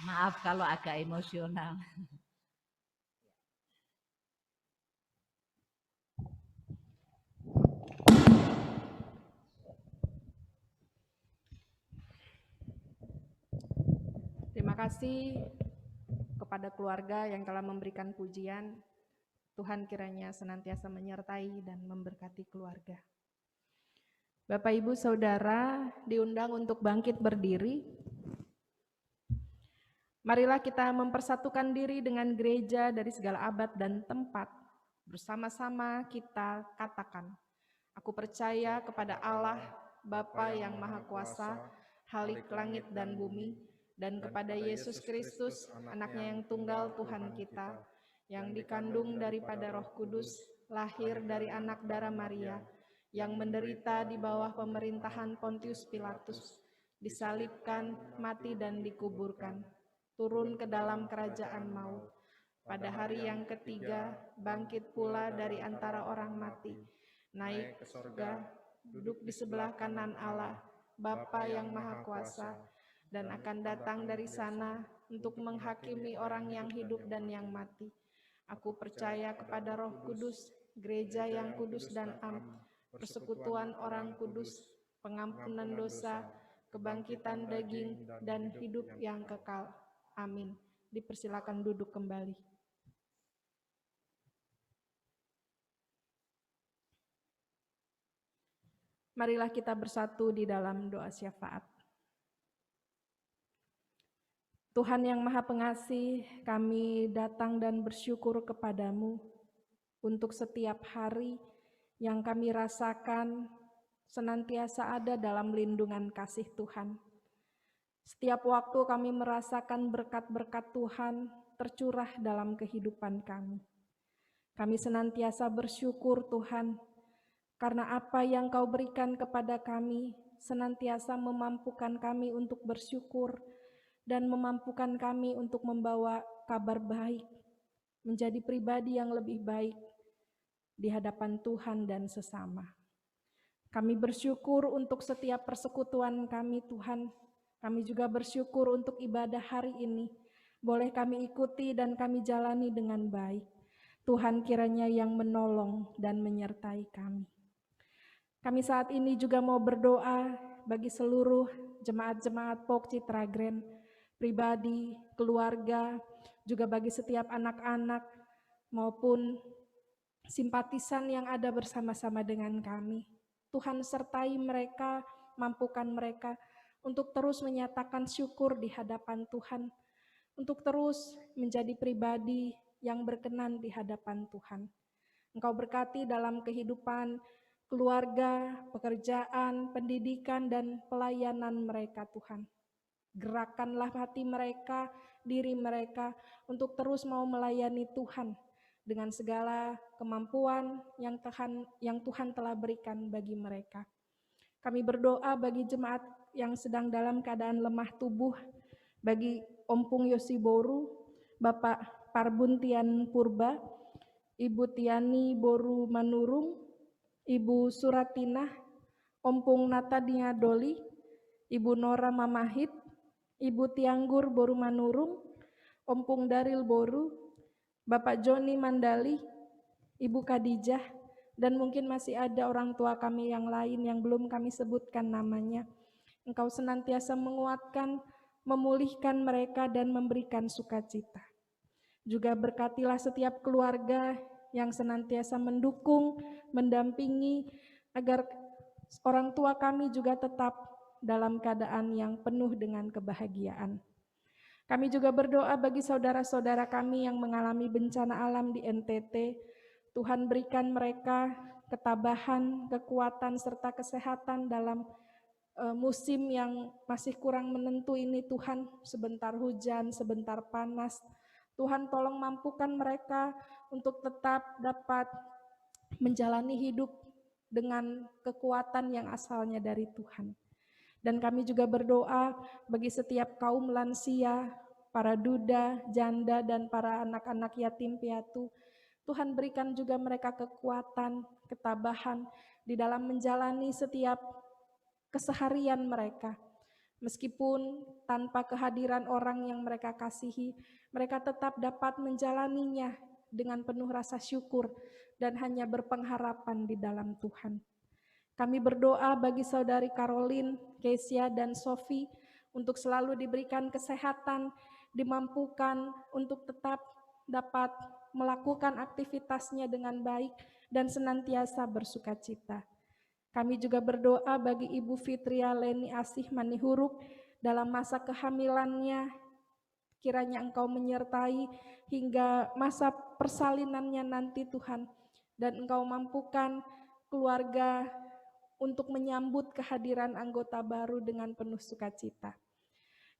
Maaf kalau agak emosional. Terima kasih kepada keluarga yang telah memberikan pujian. Tuhan kiranya senantiasa menyertai dan memberkati keluarga. Bapak, Ibu, Saudara, diundang untuk bangkit berdiri. Marilah kita mempersatukan diri dengan gereja dari segala abad dan tempat. Bersama-sama kita katakan, aku percaya kepada Allah, Bapa yang Maha Kuasa, Khalik langit dan bumi, dan kepada Yesus Kristus, anaknya yang tunggal Tuhan kita, yang dikandung daripada Roh Kudus, lahir dari anak darah Maria, yang menderita di bawah pemerintahan Pontius Pilatus, disalibkan, mati dan dikuburkan, turun ke dalam kerajaan maut. Pada hari yang ketiga, bangkit pula dari antara orang mati, naik ke surga, duduk di sebelah kanan Allah, Bapa yang Maha Kuasa, dan akan datang dari sana untuk menghakimi orang yang hidup dan yang mati. Aku percaya kepada Roh Kudus, gereja yang kudus dan am, persekutuan orang kudus, pengampunan dosa, kebangkitan daging, dan hidup yang kekal. Amin. Dipersilakan duduk kembali. Marilah kita bersatu di dalam doa syafaat. Tuhan yang Maha Pengasih, kami datang dan bersyukur kepadamu untuk setiap hari yang kami rasakan senantiasa ada dalam lindungan kasih Tuhan. Setiap waktu kami merasakan berkat-berkat Tuhan tercurah dalam kehidupan kami. Kami senantiasa bersyukur Tuhan, karena apa yang Kau berikan kepada kami senantiasa memampukan kami untuk bersyukur dan memampukan kami untuk membawa kabar baik, menjadi pribadi yang lebih baik di hadapan Tuhan dan sesama. Kami bersyukur untuk setiap persekutuan kami Tuhan. Kami juga bersyukur untuk ibadah hari ini. Boleh kami ikuti dan kami jalani dengan baik. Tuhan kiranya yang menolong dan menyertai kami. Kami saat ini juga mau berdoa bagi seluruh jemaat-jemaat POK Citra Grand, pribadi, keluarga, juga bagi setiap anak-anak maupun simpatisan yang ada bersama-sama dengan kami. Tuhan sertai mereka, mampukan mereka untuk terus menyatakan syukur di hadapan Tuhan, untuk terus menjadi pribadi yang berkenan di hadapan Tuhan. Engkau berkati dalam kehidupan keluarga, pekerjaan, pendidikan, dan pelayanan mereka Tuhan. Gerakanlah hati mereka, diri mereka untuk terus mau melayani Tuhan dengan segala kemampuan yang Tuhan telah berikan bagi mereka. Kami berdoa bagi jemaat yang sedang dalam keadaan lemah tubuh, bagi Ompung Yosiboru, Bapak Parbuntian Purba, Ibu Tiani Boru Manurung, Ibu Suratinah, Ompung Natadia Doli, Ibu Nora Mamahit, Ibu Tianggur Boru Manurung, Ompung Daril Boru, Bapak Joni Mandali, Ibu Khadijah, dan mungkin masih ada orang tua kami yang lain yang belum kami sebutkan namanya. Engkau senantiasa menguatkan, memulihkan mereka dan memberikan sukacita. Juga berkatilah setiap keluarga yang senantiasa mendukung, mendampingi, agar orang tua kami juga tetap dalam keadaan yang penuh dengan kebahagiaan. Kami juga berdoa bagi saudara-saudara kami yang mengalami bencana alam di NTT. Tuhan berikan mereka ketabahan, kekuatan, serta kesehatan dalam musim yang masih kurang menentu ini Tuhan. Sebentar hujan, sebentar panas. Tuhan tolong mampukan mereka untuk tetap dapat menjalani hidup dengan kekuatan yang asalnya dari Tuhan. Dan kami juga berdoa bagi setiap kaum lansia, para duda, janda, dan para anak-anak yatim piatu. Tuhan berikan juga mereka kekuatan, ketabahan di dalam menjalani setiap keseharian mereka. Meskipun tanpa kehadiran orang yang mereka kasihi, mereka tetap dapat menjalaninya dengan penuh rasa syukur dan hanya berpengharapan di dalam Tuhan. Kami berdoa bagi saudari Caroline, Kesia, dan Sophie untuk selalu diberikan kesehatan, dimampukan untuk tetap dapat melakukan aktivitasnya dengan baik dan senantiasa bersukacita. Kami juga berdoa bagi Ibu Fitria Leni Asih Manihuruk dalam masa kehamilannya, kiranya Engkau menyertai hingga masa persalinannya nanti Tuhan, dan Engkau mampukan keluarga untuk menyambut kehadiran anggota baru dengan penuh sukacita.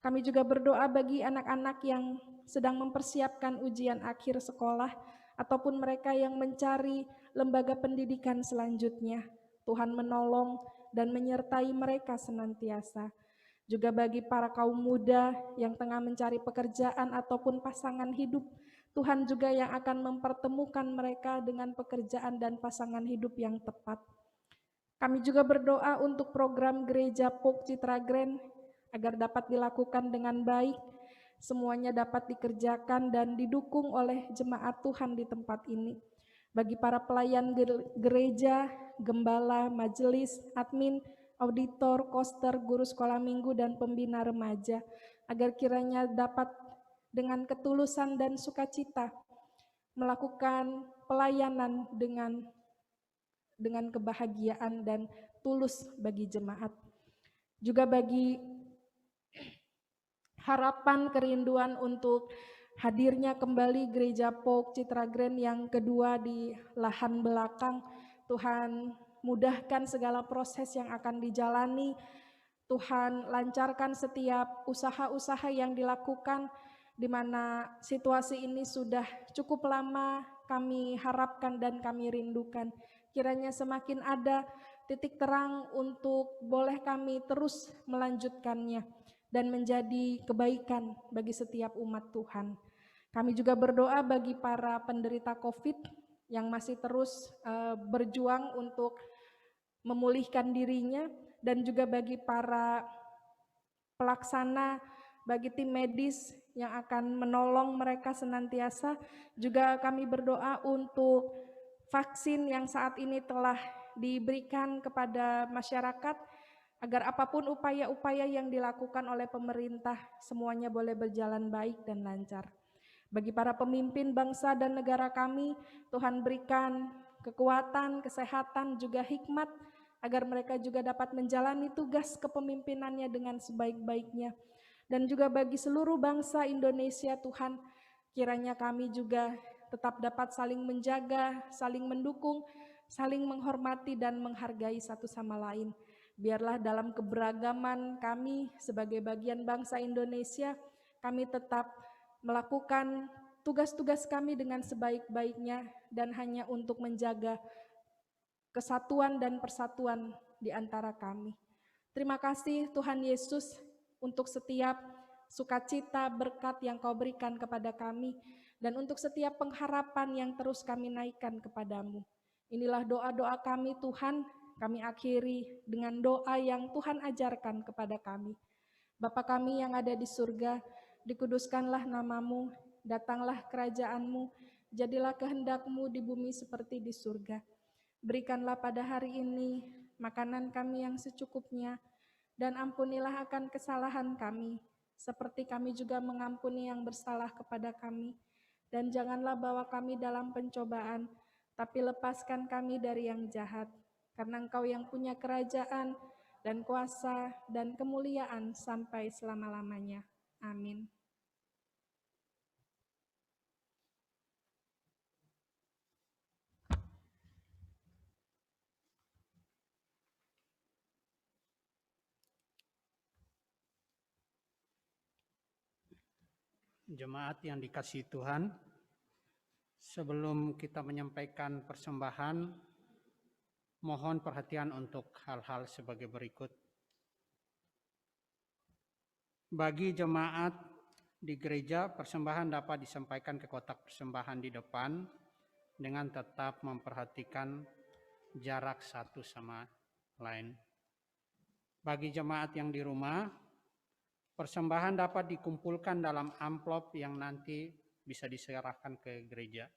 Kami juga berdoa bagi anak-anak yang sedang mempersiapkan ujian akhir sekolah ataupun mereka yang mencari lembaga pendidikan selanjutnya. Tuhan menolong dan menyertai mereka senantiasa. Juga bagi para kaum muda yang tengah mencari pekerjaan ataupun pasangan hidup, Tuhan juga yang akan mempertemukan mereka dengan pekerjaan dan pasangan hidup yang tepat. Kami juga berdoa untuk program Gereja POK Citra Grand agar dapat dilakukan dengan baik, semuanya dapat dikerjakan dan didukung oleh jemaat Tuhan di tempat ini. Bagi para pelayan gereja, gembala, majelis, admin, auditor, koster, guru sekolah minggu, dan pembina remaja, agar kiranya dapat dengan ketulusan dan sukacita melakukan pelayanan dengan kebahagiaan dan tulus bagi jemaat. Juga bagi harapan kerinduan untuk hadirnya kembali Gereja POK Citra Grand yang kedua di lahan belakang, Tuhan mudahkan segala proses yang akan dijalani, Tuhan lancarkan setiap usaha-usaha yang dilakukan, di mana situasi ini sudah cukup lama kami harapkan dan kami rindukan. Kiranya semakin ada titik terang untuk boleh kami terus melanjutkannya dan menjadi kebaikan bagi setiap umat Tuhan. Kami juga berdoa bagi para penderita COVID yang masih terus berjuang untuk memulihkan dirinya, dan juga bagi para pelaksana, bagi tim medis yang akan menolong mereka senantiasa. Juga kami berdoa untuk vaksin yang saat ini telah diberikan kepada masyarakat, agar apapun upaya-upaya yang dilakukan oleh pemerintah, semuanya boleh berjalan baik dan lancar. Bagi para pemimpin bangsa dan negara kami, Tuhan berikan kekuatan, kesehatan, juga hikmat, agar mereka juga dapat menjalani tugas kepemimpinannya dengan sebaik-baiknya. Dan juga bagi seluruh bangsa Indonesia, Tuhan, kiranya kami juga tetap dapat saling menjaga, saling mendukung, saling menghormati dan menghargai satu sama lain. Biarlah dalam keberagaman kami sebagai bagian bangsa Indonesia, kami tetap melakukan tugas-tugas kami dengan sebaik-baiknya dan hanya untuk menjaga kesatuan dan persatuan di antara kami. Terima kasih Tuhan Yesus untuk setiap sukacita berkat yang Kau berikan kepada kami, dan untuk setiap pengharapan yang terus kami naikkan kepadamu. Inilah doa-doa kami Tuhan. Kami akhiri dengan doa yang Tuhan ajarkan kepada kami. Bapa kami yang ada di surga, dikuduskanlah namamu, datanglah kerajaan-Mu, jadilah kehendak-Mu di bumi seperti di surga. Berikanlah pada hari ini makanan kami yang secukupnya, dan ampunilah akan kesalahan kami, seperti kami juga mengampuni yang bersalah kepada kami. Dan janganlah bawa kami dalam pencobaan, tapi lepaskan kami dari yang jahat. Karena Engkau yang punya kerajaan dan kuasa dan kemuliaan sampai selama-lamanya. Amin. Jemaat yang dikasihi Tuhan, sebelum kita menyampaikan persembahan, mohon perhatian untuk hal-hal sebagai berikut. Bagi jemaat di gereja, persembahan dapat disampaikan ke kotak persembahan di depan dengan tetap memperhatikan jarak satu sama lain. Bagi jemaat yang di rumah, Persembahan dapat dikumpulkan dalam amplop yang nanti bisa diserahkan ke gereja.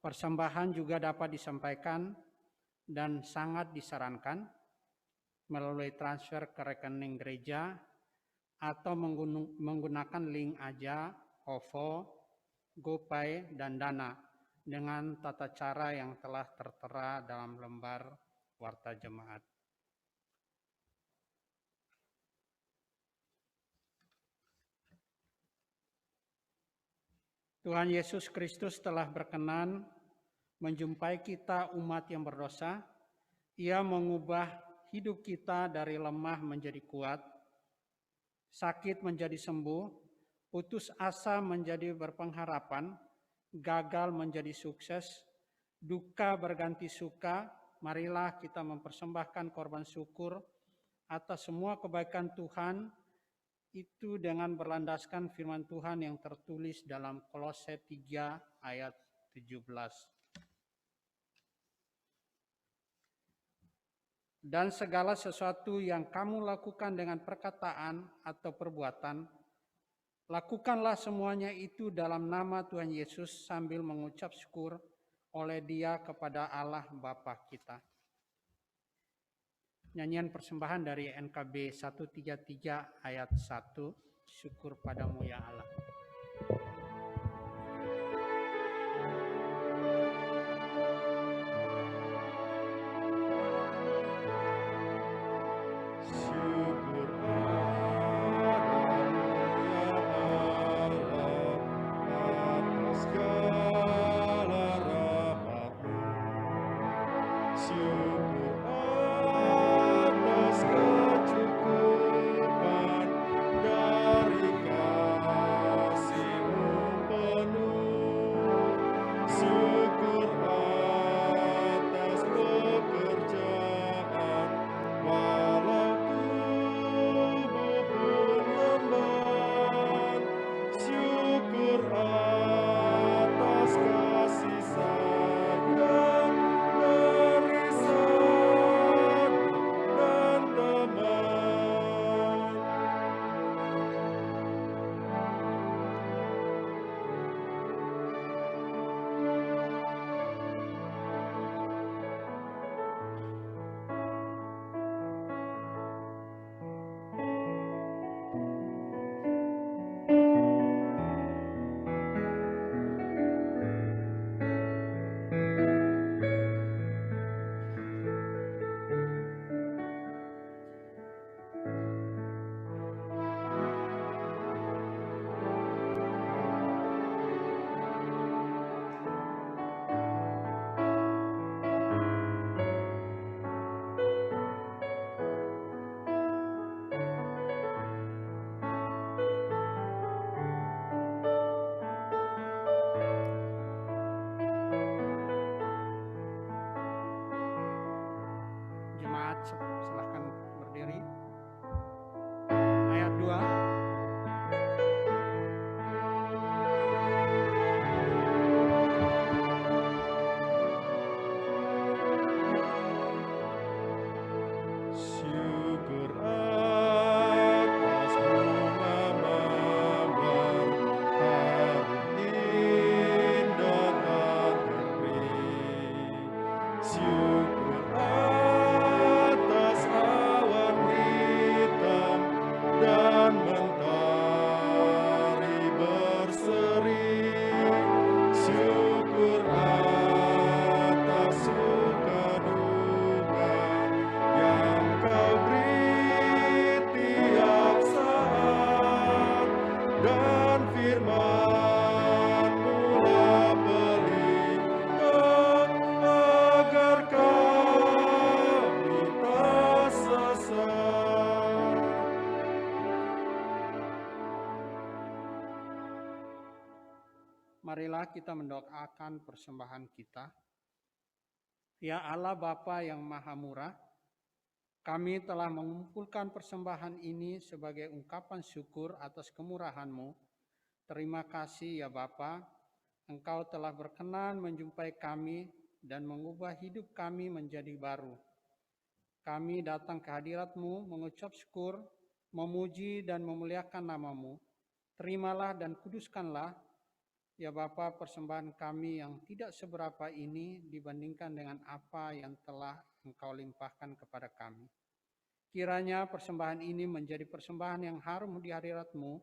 Persembahan juga dapat disampaikan dan sangat disarankan melalui transfer ke rekening gereja atau menggunakan link Aja, OVO, GoPay, dan Dana dengan tata cara yang telah tertera dalam lembar Warta Jemaat. Tuhan Yesus Kristus telah berkenan menjumpai kita umat yang berdosa. Ia mengubah hidup kita dari lemah menjadi kuat, sakit menjadi sembuh, putus asa menjadi berpengharapan, gagal menjadi sukses, duka berganti suka. Marilah kita mempersembahkan korban syukur atas semua kebaikan Tuhan itu dengan berlandaskan firman Tuhan yang tertulis dalam Kolose 3 ayat 17. Dan segala sesuatu yang kamu lakukan dengan perkataan atau perbuatan, lakukanlah semuanya itu dalam nama Tuhan Yesus sambil mengucap syukur oleh Dia kepada Allah Bapa kita. Nyanyian persembahan dari NKB 133 ayat 1, syukur padamu ya Allah. Syukur padamu ya Allah atas segala rahmat-Mu. Syukur atas kecukupan dari kasih-Mu penuh. Syukur atas pekerjaan walau tubuh pun lemah. Syukur atas kasih sayang dari sahabat dan teman. Jemaat silahkan berdiri. Ayat 2. Syukur atas bunga mawar, harum indah tak terperi. Syukur atas awan hitam dan mentari berseri. Syukur atas suka duka yang Kau beri tiap saat, dan firman-Mu lah pelita agar kami tak sesat. Marilah kita mendoakan persembahan kita. Ya Allah Bapa yang Maha Murah, kami telah mengumpulkan persembahan ini sebagai ungkapan syukur atas kemurahan-Mu. Terima kasih ya Bapa, Engkau telah berkenan menjumpai kami dan mengubah hidup kami menjadi baru. Kami datang ke hadirat-Mu mengucap syukur memuji dan memuliakan nama-Mu. Terimalah dan kuduskanlah, ya Bapa, persembahan kami yang tidak seberapa ini dibandingkan dengan apa yang telah Engkau limpahkan kepada kami. Kiranya persembahan ini menjadi persembahan yang harum di hadirat-Mu,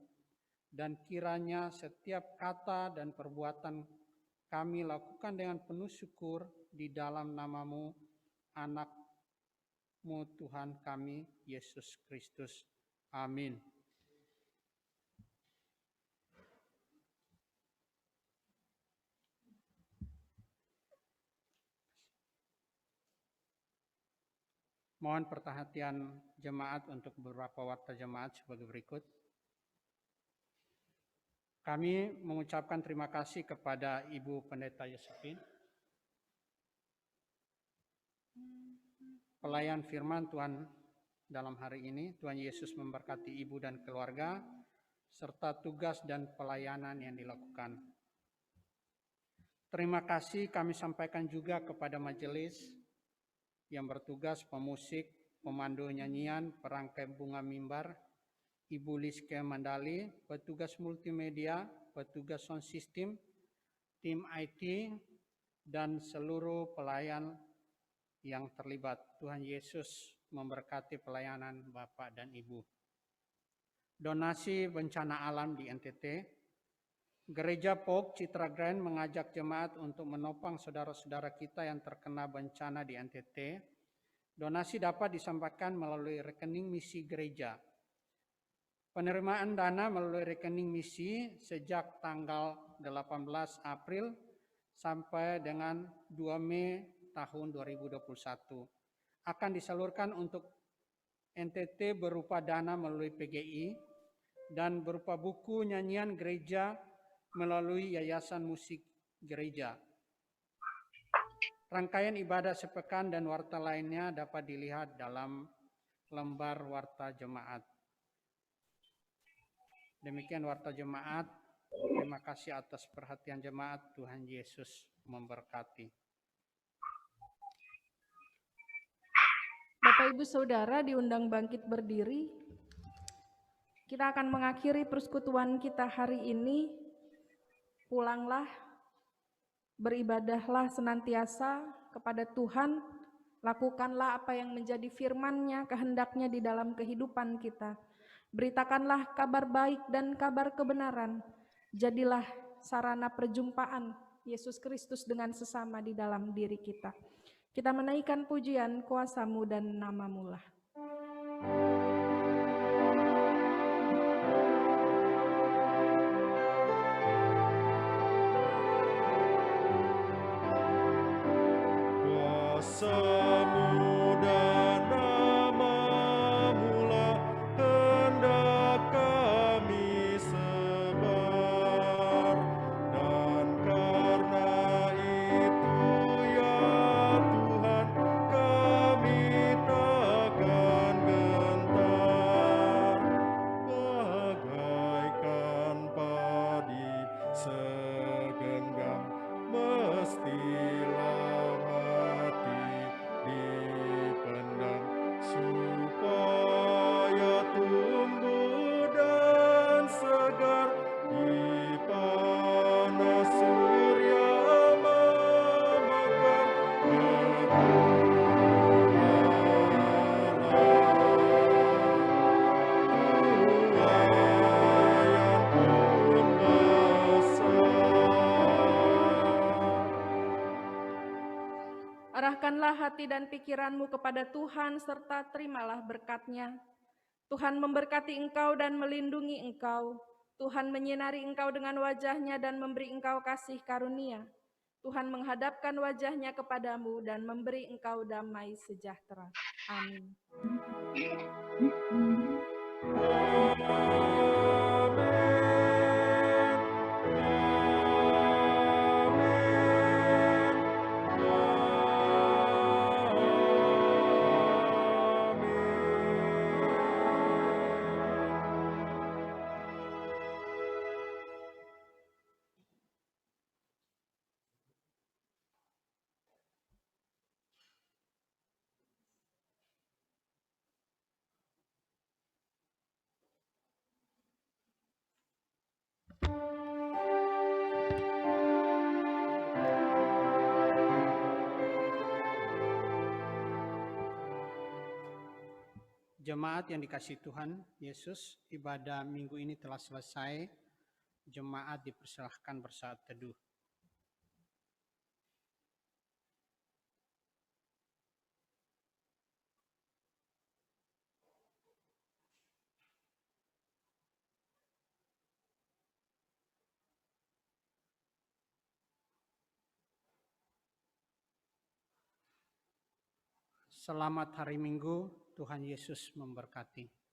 dan kiranya setiap kata dan perbuatan kami lakukan dengan penuh syukur di dalam nama-Mu, Anak-Mu Tuhan kami, Yesus Kristus. Amin. Mohon perhatian jemaat untuk beberapa warta jemaat sebagai berikut. Kami mengucapkan terima kasih kepada Ibu Pendeta Yosefin, pelayan firman Tuhan dalam hari ini. Tuhan Yesus memberkati Ibu dan keluarga, serta tugas dan pelayanan yang dilakukan. Terima kasih kami sampaikan juga kepada majelis yang bertugas, pemusik, pemandu nyanyian, perangkai bunga mimbar, Ibu Liske Mandali, petugas multimedia, petugas sound system, tim IT, dan seluruh pelayan yang terlibat. Tuhan Yesus memberkati pelayanan Bapak dan Ibu. Donasi bencana alam di NTT. Gereja POG Citra Grand mengajak jemaat untuk menopang saudara-saudara kita yang terkena bencana di NTT. Donasi dapat disampaikan melalui rekening misi gereja. Penerimaan dana melalui rekening misi sejak tanggal 18 April sampai dengan 2 Mei tahun 2021 akan disalurkan untuk NTT berupa dana melalui PGI dan berupa buku nyanyian gereja melalui Yayasan Musik Gereja. Rangkaian ibadah sepekan dan warta lainnya dapat dilihat dalam lembar warta jemaat. Demikian warta jemaat. Terima kasih atas perhatian jemaat. Tuhan Yesus memberkati. Bapak Ibu Saudara diundang bangkit berdiri. Kita akan mengakhiri persekutuan kita hari ini. Pulanglah, beribadahlah senantiasa kepada Tuhan, lakukanlah apa yang menjadi firman-Nya, kehendak-Nya di dalam kehidupan kita. Beritakanlah kabar baik dan kabar kebenaran. Jadilah sarana perjumpaan Yesus Kristus dengan sesama di dalam diri kita. Kita menaikkan pujian kuasa-Mu dan nama-Mu lah. Kuasa-Mu dan nama-Mu lah hendak kami sebar, dan karena itu ya Tuhan kami takkan gentar, bagaikan padi segenggam mestilah dipendam supaya tumbuh dan segar di panas surya memekar tuayan pun besar. Arahkanlah hati dan pikiranmu kepada Tuhan serta terimalah berkat-Nya. Tuhan memberkati engkau dan melindungi engkau. Tuhan menyinari engkau dengan wajah-Nya dan memberi engkau kasih karunia. Tuhan menghadapkan wajah-Nya kepadamu dan memberi engkau damai sejahtera. Amin. Jemaat yang dikasihi Tuhan Yesus, ibadah minggu ini telah selesai. Jemaat dipersilahkan bersaat teduh. Selamat hari Minggu, Tuhan Yesus memberkati.